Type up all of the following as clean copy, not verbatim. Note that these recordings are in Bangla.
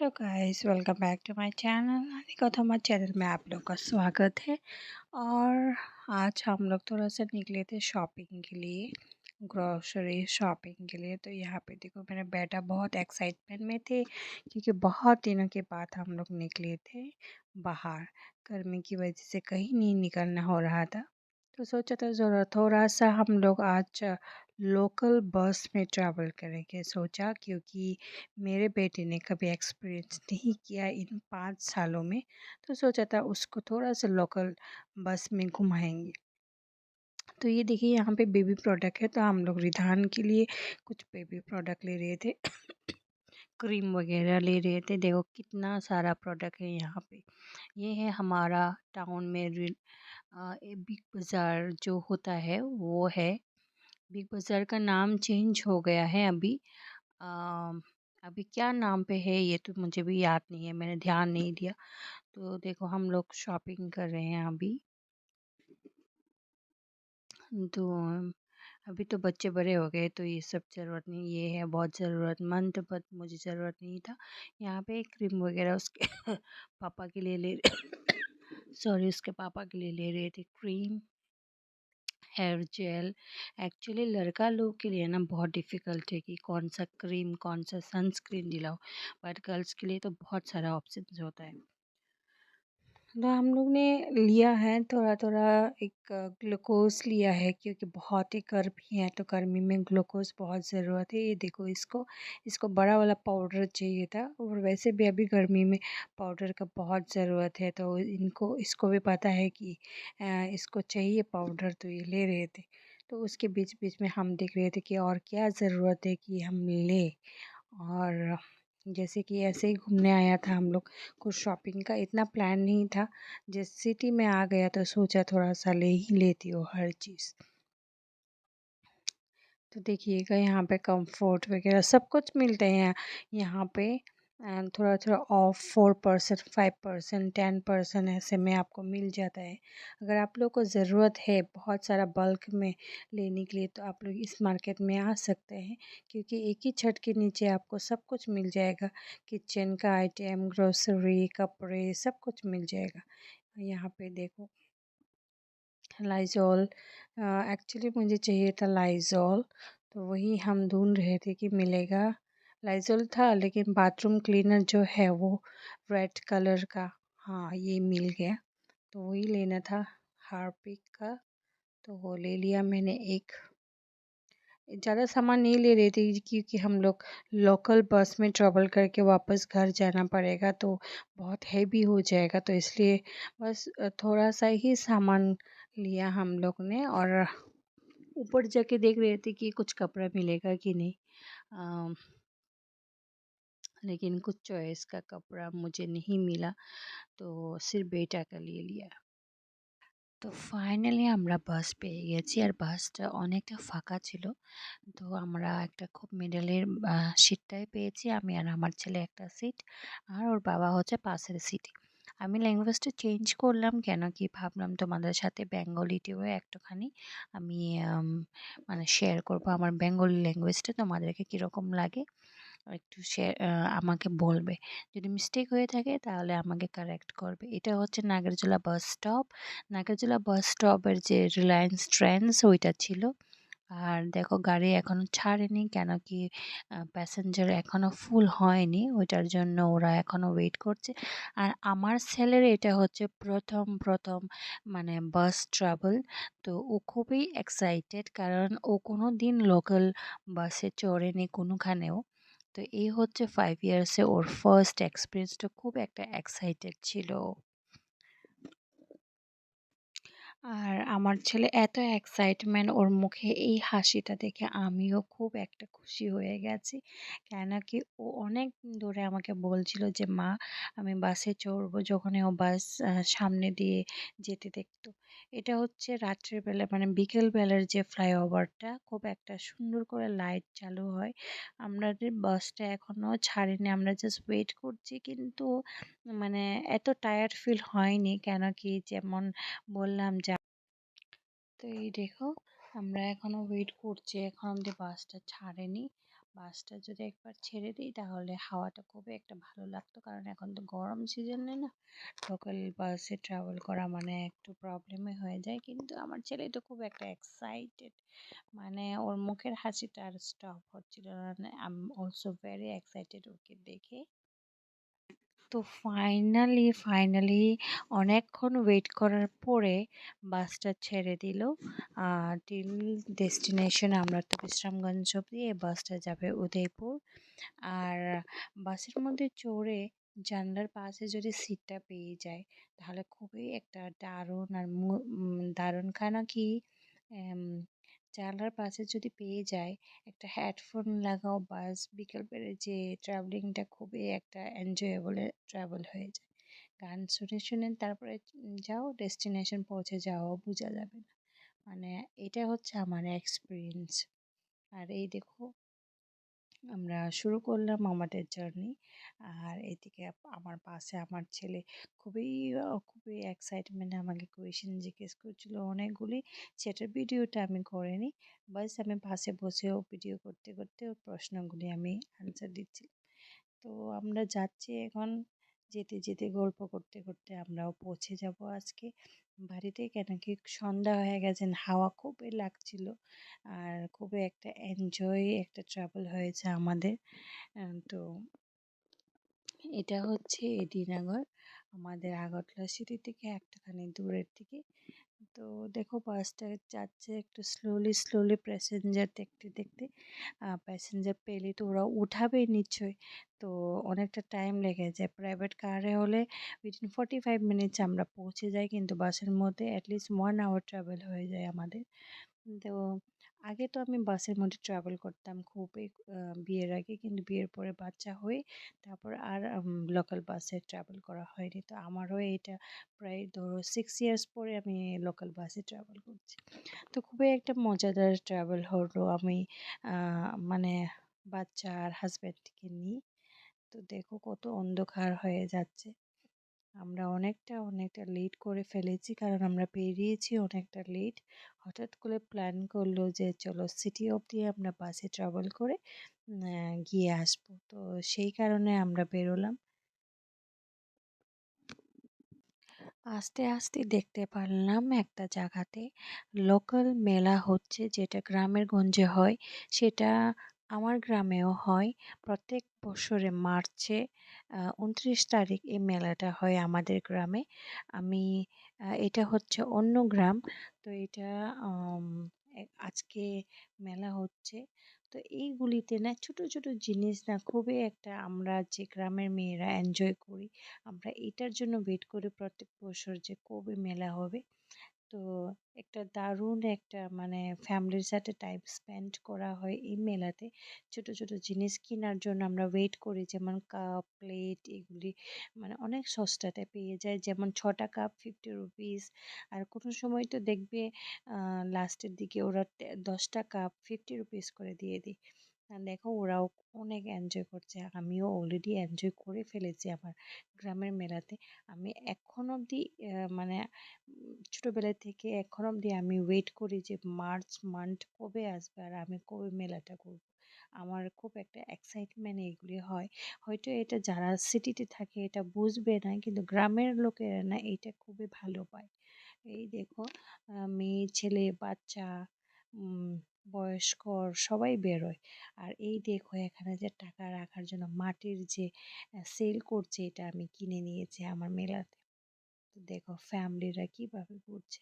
Hello guys, welcome back to my channel Gautam channel में आप लोग का स्वागत है। और आज हम लोग थोड़ा सा निकले थे शॉपिंग के लिए, ग्रोसरी शॉपिंग के लिए। तो यहाँ पे देखो मेरा बेटा बहुत एक्साइटमेंट में थे क्योंकि बहुत दिनों के बाद हम लोग निकले थे बाहर। गर्मी की वजह से कहीं नहीं निकलना हो रहा था, तो सोचा था ज़रा थोड़ा सा हम लोग आज लोकल बस में ट्रैवल करेंगे। सोचा क्योंकि मेरे बेटे ने कभी एक्सपीरियंस नहीं किया इन 5 सालों में, तो सोचा था उसको थोड़ा सा लोकल बस में घुमाएंगे। तो ये देखिए यहाँ पे बेबी प्रोडक्ट है, तो हम लोग रिधान के लिए कुछ बेबी प्रोडक्ट ले रहे थे। क्रीम वगैरह ले रहे थे। देखो कितना सारा प्रोडक्ट है यहाँ पे। ये है हमारा टाउन में बिग बाज़ार जो होता है वो है। बिग बाज़ार का नाम चेंज हो गया है अभी। अ, अभी क्या नाम पे है ये तो मुझे भी याद नहीं है, मैंने ध्यान नहीं दिया। तो देखो हम लोग शॉपिंग कर रहे हैं अभी। तो अभी तो बच्चे बड़े हो गए तो ये सब ज़रूरत नहीं, ये है बहुत ज़रूरतमंद, बट मुझे ज़रूरत नहीं था। यहाँ पे क्रीम वगैरह उसके पापा के लिए ले सॉरी उसके पापा के लिए ले रहे थे क्रीम, हेयर जेल। एक्चुअली लड़का लोग के लिए ना बहुत डिफ़िकल्ट है कि कौन सा क्रीम कौन सा सनस्क्रीन दिलाओ, बट गर्ल्स के लिए तो बहुत सारा ऑप्शंस होता है। तो हम लोग ने लिया है थोड़ा थोड़ा, एक ग्लूकोज लिया है क्योंकि बहुत ही गर्मी है, तो गर्मी में ग्लूकोज बहुत ज़रूरत है। ये देखो इसको इसको बड़ा वाला पाउडर चाहिए था, और वैसे भी अभी गर्मी में पाउडर का बहुत ज़रूरत है, तो इनको इसको भी पता है कि इसको चाहिए पाउडर, तो ये ले रहे थे। तो उसके बीच बीच में हम देख रहे थे कि और क्या ज़रूरत है कि हम लें। और जैसे कि ऐसे ही घूमने आया था हम लोग, कुछ शॉपिंग का इतना प्लान नहीं था। जिस सिटी में आ गया तो सोचा थोड़ा सा ले ही लेती हो हर चीज़। तो देखिएगा यहाँ पे कंफर्ट वगैरह सब कुछ मिलते हैं यहाँ पे। एंड थोड़ा थोड़ा ऑफ 4%, 5%, 10% ऐसे में आपको मिल जाता है। अगर आप लोग को ज़रूरत है बहुत सारा बल्क में लेने के लिए, तो आप लोग इस मार्केट में आ सकते हैं, क्योंकि एक ही छत के नीचे आपको सब कुछ मिल जाएगा। किचन का आइटम, ग्रोसरी, कपड़े, सब कुछ मिल जाएगा। यहाँ पे देखो लाइज़ॉल, एक्चुअली मुझे चाहिए था लाइज़ॉल, तो वही हम ढूंढ रहे थे कि मिलेगा। लाइज़ॉल था लेकिन बाथरूम क्लीनर जो है वो रेड कलर का, हाँ ये मिल गया, तो वही लेना था हार्पिक का, तो वो ले लिया मैंने एक। ज़्यादा सामान नहीं ले रही थी क्योंकि हम लोग लोकल बस में ट्रैवल करके वापस घर जाना पड़ेगा, तो बहुत हैवी हो जाएगा, तो इसलिए बस थोड़ा सा ही सामान लिया हम लोग ने। और ऊपर जाके देख रहे थे कि कुछ कपड़ा मिलेगा कि नहीं, अम, लेकिन कुछ चॉइस का कपड़ा मुझे नहीं मिला, तो सिर्फ बेटा का लिए लिया। তো ফাইনালি আমরা বাস পেয়ে গেছি, আর বাসটা অনেকটা ফাঁকা ছিল। তো আমরা একটা খুব মিডলের সিটটাই পেয়েছি, আমি আর আমার ছেলে একটা সিট, আর ওর বাবা হচ্ছে পাশের সিটে। আমি ল্যাঙ্গুয়েজটা চেঞ্জ করলাম কেন কি ভাবলাম তোমাদের সাথে বেঙ্গলিতেও একটুখানি আমি মানে শেয়ার করব আমার বেঙ্গলি ল্যাঙ্গুয়েজটা, তোমাদেরকে কীরকম লাগে একটু শেয়ার আমাকে বলবে। যদি মিস্টেক হয়ে থাকে তাহলে আমাকে কারেক্ট করবে। এটা হচ্ছে নাগরজোলা বাস স্টপ। নাগরজোলা বাস স্টপের যে রিলায়েন্স ট্রেন্ডস ওইটা ছিল। আর দেখো গাড়ি এখনও ছাড়েনি কেন কি প্যাসেঞ্জার এখনও ফুল হয়নি, ওইটার জন্য ওরা এখনও ওয়েট করছে। আর আমার ছেলের এটা হচ্ছে প্রথম মানে বাস ট্রাভেল। তো ও খুবই এক্সাইটেড, কারণ ও কোনো দিন লোকাল বাসে চড়েনি কোনোখানেও। তো এই হচ্ছে 5 ইয়ার্সে ওর ফার্স্ট এক্সপেরিয়েন্সটা, খুব একটা এক্সাইটেড ছিল। আর আমার ছেলে এত এক্সাইটমেন্ট ওর মুখে, এই হাসিটা দেখে আমিও খুব একটা খুশি হয়ে গেছি। কেন কি ও অনেক দিন ধরে আমাকে বলছিল যে মা আমি বাসে চড়বো, যখনই ও বাস সামনে দিয়ে যেতে দেখতো। এটা হচ্ছে রাত্রের বেলা মানে বিকেল বেলার যে ফ্লাইওভারটা, খুব একটা সুন্দর করে লাইট চালু হয়। আমাদের বাসটা এখনো ছাড়েনি, আমরা জাস্ট ওয়েট করছি, কিন্তু মানে এত টায়ার্ড ফিল হয়নি কেন কি যেমন বললাম যে। তো এই দেখো আমরা এখনো ওয়েট করছি, এখন অব্দি বাসটা ছাড়েনি। বাসটা যদি একবার ছেড়ে দিই তাহলে হাওয়াটা খুবই একটা ভালো লাগতো, কারণ এখন তো গরম সিজনে না, লোকাল বাসে ট্রাভেল করা মানে একটু প্রবলেমই হয়ে যায়। কিন্তু আমার ছেলে তো খুব একটা এক্সাইটেড, মানে ওর মুখের হাসিটা আর স্টপ হচ্ছিল না। I am also very excited ওকে দেখে। তো ফাইনালি অনেকক্ষণ ওয়েট করার পরে বাসটা ছেড়ে দিল। টিল ডেস্টিনেশন আমরা তো বিশ্রামগঞ্জ অব্দি, এই বাসটা যাবে উদয়পুর। আর বাসের মধ্যে চড়ে জানলার পাশে যদি সিটটা পেয়ে যায় তাহলে খুবই একটা দারুণ আর দারুণ খানা কি, এম, জানলার পাশে যদি পেয়ে যায় একটা হেডফোন লাগাও, বাস বিকেলবেলা যে ট্রাভেলিংটা খুবই একটা এনজয়েবল ট্রাভেল হয়ে যায়। গান শুনে শুনে তারপরে যাও, ডেস্টিনেশন পৌঁছে যাও বোঝা যাবে না। মানে এটা হচ্ছে আমার এক্সপিরিয়েন্স। আর এই দেখো আমরা শুরু করলাম আমাদের জার্নি। আর এদিকে আমার পাশে আমার ছেলে খুবই এক্সাইটমেন্ট আমাকে কোয়েশ্চেন জিজ্ঞেস করছিল অনেকগুলি। সেটার ভিডিওটা আমি করিনি, বাস আমি পাশে বসেও ভিডিও করতে করতে ওর প্রশ্নগুলি আমি আনসার দিচ্ছি। তো আমরা যাচ্ছি এখন, যেতে যেতে গল্প করতে করতে আমরাও পৌঁছে যাব আজকে বাড়িতে। কেন কি সন্ধ্যা হয়ে গেছে, হাওয়া খুবই লাগছিল। আর খুবই একটা এনজয় একটা ট্রাভেল হয়েছে আমাদের। তো এটা হচ্ছে এডিনগর, আমাদের আগরতলা সিটি থেকে একটুখানি দূরের দিকে। তো দেখো বাসটা যাচ্ছে একটু স্লোলি স্লোলি, প্যাসেঞ্জার দেখতে দেখতে। প্যাসেঞ্জার পেলে তো ওরা উঠাবেই নিশ্চয়ই। তো অনেকটা টাইম লেগে যায়। প্রাইভেট কারে হলে উইদিন 45 মিনিটস আমরা পৌঁছে যাই, কিন্তু বাসের মধ্যে অ্যাটলিস্ট 1 আওয়ার ট্রাভেল হয়ে যায় আমাদের। তো আগে তো আমি বাসের মধ্যে ট্রাভেল করতাম খুবই, বিয়ের আগে, কিন্তু বিয়ের পরে বাচ্চা হয়ে তারপর আর লোকাল বাসে ট্রাভেল করা হয়নি। তো আমারও এটা প্রায় ধরো 6 ইয়ার্স পরে আমি লোকাল বাসে ট্রাভেল করছি। তো খুবই একটা মজাদার ট্রাভেল হলো। আমি মানে বাচ্চা আর হাজব্যান্ডকে নিয়ে। তো দেখো কত অন্ধকার হয়ে যাচ্ছে। আমরা অনেকটা লেট করে ফেলেছি, কারণ আমরা বেরিয়েছি অনেকটা লেট। হঠাৎ করে প্ল্যান করলো যে চলো সিটি অবধি আমরা বাসে ট্রাভেল করে গিয়ে আসবো। তো সেই কারণে আমরা বেরোলাম। আস্তে আস্তে দেখতে পারলাম একটা জায়গাতে লোকাল মেলা হচ্ছে, যেটা গ্রামের গঞ্জে হয়। সেটা আমার গ্রামেও হয় প্রত্যেক বছরে মার্চে। 29 তারিখ এই মেলাটা হয় আমাদের গ্রামে। আমি এটা হচ্ছে অন্য গ্রাম। তো এটা আম, আজকে মেলা হচ্ছে। তো এইগুলিতে না ছোট ছোট জিনিস না খুবই একটা, আমরা যে গ্রামের মেয়েরা এনজয় করি। আমরা এটার জন্য ওয়েট করি প্রত্যেক বছর যে কবে মেলা হবে। তো একটা দারুণ একটা মানে ফ্যামিলির সাথে টাইম স্পেন্ড করা হয় এই মেলাতে। ছোট ছোট জিনিস কেনার জন্য আমরা ওয়েট করি, যেমন কাপ প্লেট এগুলি মানে অনেক সস্তাতে পেয়ে যায়। যেমন 6টা কাপ 50 রুপিস। আর কোনো সময় তো দেখবে লাস্টের দিকে ওরা 10টা কাপ 50 রুপিস করে দিয়ে দিই। দেখো ওরাও অনেক এনজয় করছে, আমিও অলরেডি এনজয় করে ফেলেছি আমার গ্রামের মেলাতে। আমি এখন অবধি মানে ছোটবেলা থেকে এখন অবধি আমি ওয়েট করি যে মার্চ মান্থ কবে আসবে আর আমি কবে মেলাটা করব। আমার খুব একটা এক্সাইটমেন্ট এগুলি হয়। হয়তো এটা যারা সিটিতে থাকে এটা বুঝবে না, কিন্তু গ্রামের লোকেরা না এটা খুবই ভালো পায়। এই দেখো মেয়ে ছেলে বাচ্চা উম, বয়স্ক সবাই বেরোয়। আর এই দেখো এখানে যে টাকা রাখার জন্য মাটির যে সেল করছে, এটা আমি কিনে নিয়েছি আমার মেলাতে। তো দেখো ফ্যামিলিরা কিভাবে ঘুরছে।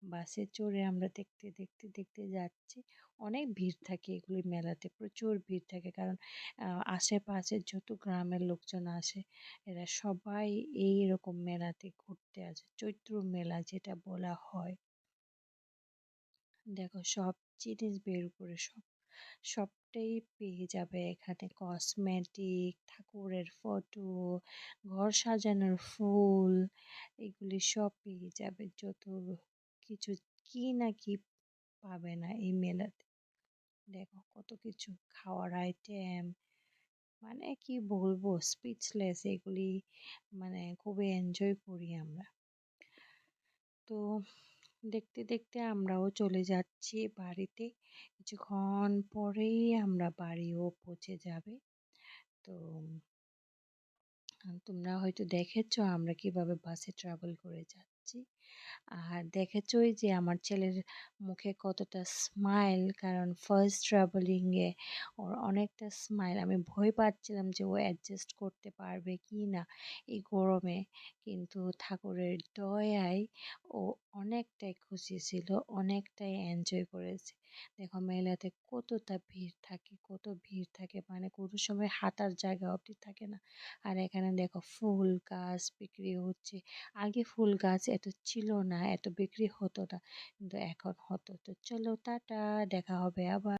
বাসে চড়ে আমরা দেখতে দেখতে দেখতে যাচ্ছি। অনেক ভিড় থাকে এগুলি মেলাতে, প্রচুর ভিড় থাকে, কারণ আশেপাশে যত গ্রামের লোকজন আসে এরা সবাই এইরকম মেলাতে ঘুরতে আসে, চৈত্র মেলা যেটা বলা হয়। দেখো সব জিনিস বের করে সবটাই পেয়ে যাবে এখানে। কসমেটিক, ঠাকুরের ফটো, ঘর সাজানোর ফুল, এগুলি সব পেয়ে যাবে। যত কিছু কি না কি পাবে না এই মেলাতে। দেখো কত কিছু খাওয়ার আইটেম, মানে কি বলবো, স্পিচলেস এগুলি। মানে খুবই এনজয় করি আমরা। তো দেখতে দেখতে আমরাও চলে যাচ্ছি বাড়িতে। কিছুক্ষণ পরেই আমরা বাড়িও পৌঁছে যাবে। তো তোমরা হয়তো দেখেছো আমরা কিভাবে বাসে ট্রাভেল করে যাচ্ছি। আর দেখেছই যে আমার ছেলের মুখে কতটা স্মাইল, কারণ ফার্স্ট ট্রাভেলিং এ ওর অনেকটা স্মাইল। আমি ভয় পাচ্ছিলাম যে ও অ্যাডজাস্ট করতে পারবে কি না এই গরমে, কিন্তু ঠাকুরের দয়ায় ও অনেকটাই খুশি ছিল, অনেকটাই এনজয় করেছে। দেখো মেলাতে কতটা ভিড় থাকে, কত ভিড় থাকে, মানে কোনো সময় হাঁটার জায়গা অবধি থাকে না। আর এখানে দেখো ফুল গাছ বিক্রি হচ্ছে। আগে ফুল গাছ এত ছিল না, এত বিক্রি হতো না, কিন্তু এখন হতো। তো চলো টাটা, দেখা হবে আবার।